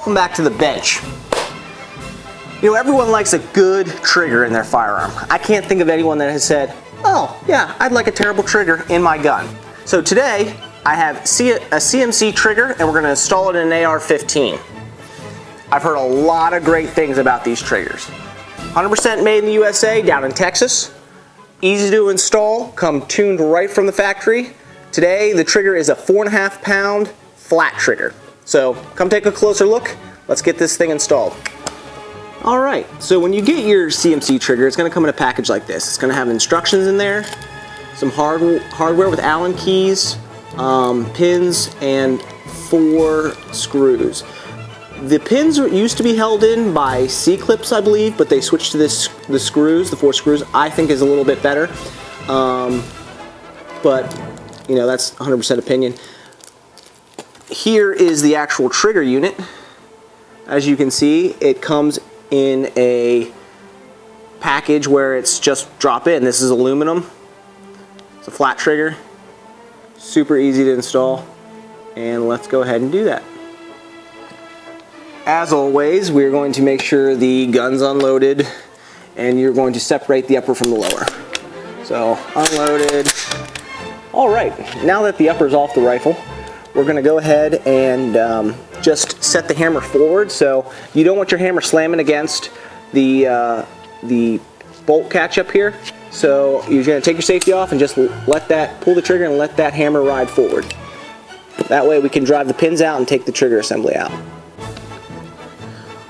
welcome back to the bench. You know, everyone likes a good trigger in their firearm. I can't think of anyone that has said, oh yeah, I'd like a terrible trigger in my gun. So today, I have a CMC trigger and we're gonna install it in an AR-15. I've heard a lot of great things about these triggers. 100% made in the USA, down in Texas. Easy to install, come tuned right from the factory. Today, the trigger is a 4.5 pound flat trigger. So come take a closer look. Let's get this thing installed. All right, so when you get your CMC trigger, it's gonna come in a package like this. It's gonna have instructions in there, some hardware with Allen keys, pins, and 4 screws. The pins used to be held in by C-clips, I believe, but they switched to the screws, the 4 screws. I think is a little bit better, but you know, that's 100% opinion. Here is the actual trigger unit. As you can see, it comes in a package where it's just drop in. This is aluminum. It's a flat trigger. Super easy to install. And let's go ahead and do that. As always, we're going to make sure the gun's unloaded and you're going to separate the upper from the lower. So, unloaded. All right, now that the upper's off the rifle, we're gonna go ahead and just set the hammer forward. So you don't want your hammer slamming against the bolt catch up here. So you're gonna take your safety off and just pull the trigger and let that hammer ride forward. That way we can drive the pins out and take the trigger assembly out.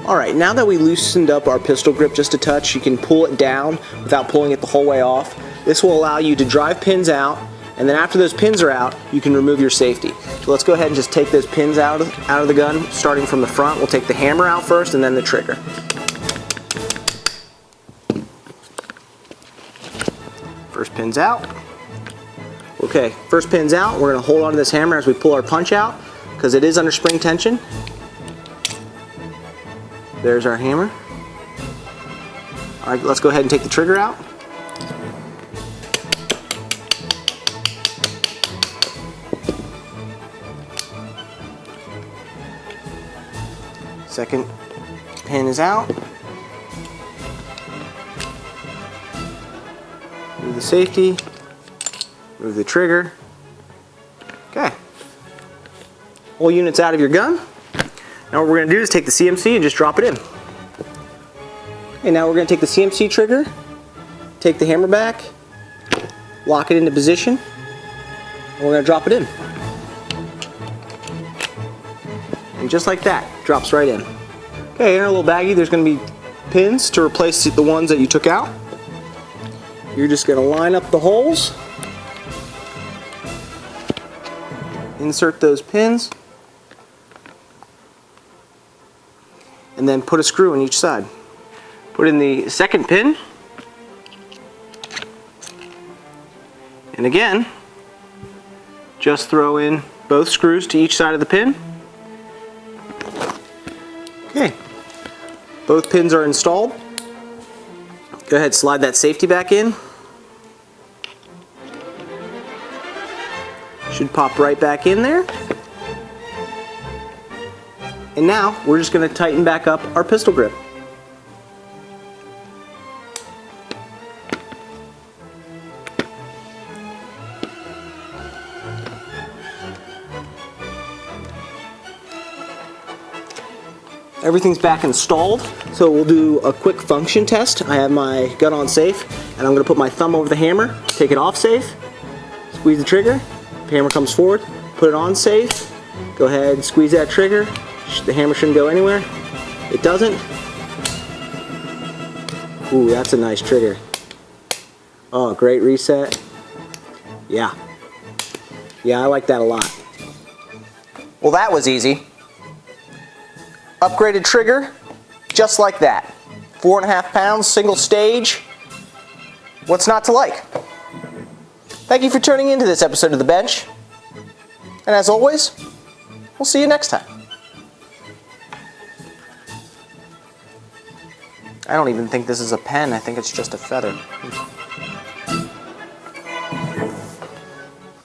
All right, now that we loosened up our pistol grip just a touch, you can pull it down without pulling it the whole way off. This will allow you to drive pins out, and then after those pins are out, you can remove your safety. So let's go ahead and just take those pins out of the gun, starting from the front. We'll take the hammer out first and then the trigger. First pin's out. Okay, first pin's out. We're gonna hold on to this hammer as we pull our punch out, because it is under spring tension. There's our hammer. All right, let's go ahead and take the trigger out. Second pin is out. Remove the safety. Remove the trigger. Okay. Whole unit's out of your gun. Now what we're going to do is take the CMC and just drop it in. Okay, now we're going to take the CMC trigger, take the hammer back, lock it into position, and we're going to drop it in. And just like that, drops right in. Okay, in our little baggie, there's going to be pins to replace the ones that you took out. You're just going to line up the holes, insert those pins, and then put a screw in each side. Put in the second pin, and again, just throw in both screws to each side of the pin. Okay, both pins are installed. Go ahead, slide that safety back in. Should pop right back in there. And now we're just going to tighten back up our pistol grip. Everything's back installed, so we'll do a quick function test. I have my gun on safe, and I'm going to put my thumb over the hammer, take it off safe, squeeze the trigger, the hammer comes forward, put it on safe, go ahead, squeeze that trigger, the hammer shouldn't go anywhere, it doesn't. Ooh, that's a nice trigger. Oh, great reset. Yeah, I like that a lot. Well, that was easy. Upgraded trigger, just like that. 4.5 pounds, single stage. What's not to like? Thank you for tuning into this episode of The Bench. And as always, we'll see you next time. I don't even think this is a pen, I think it's just a feather.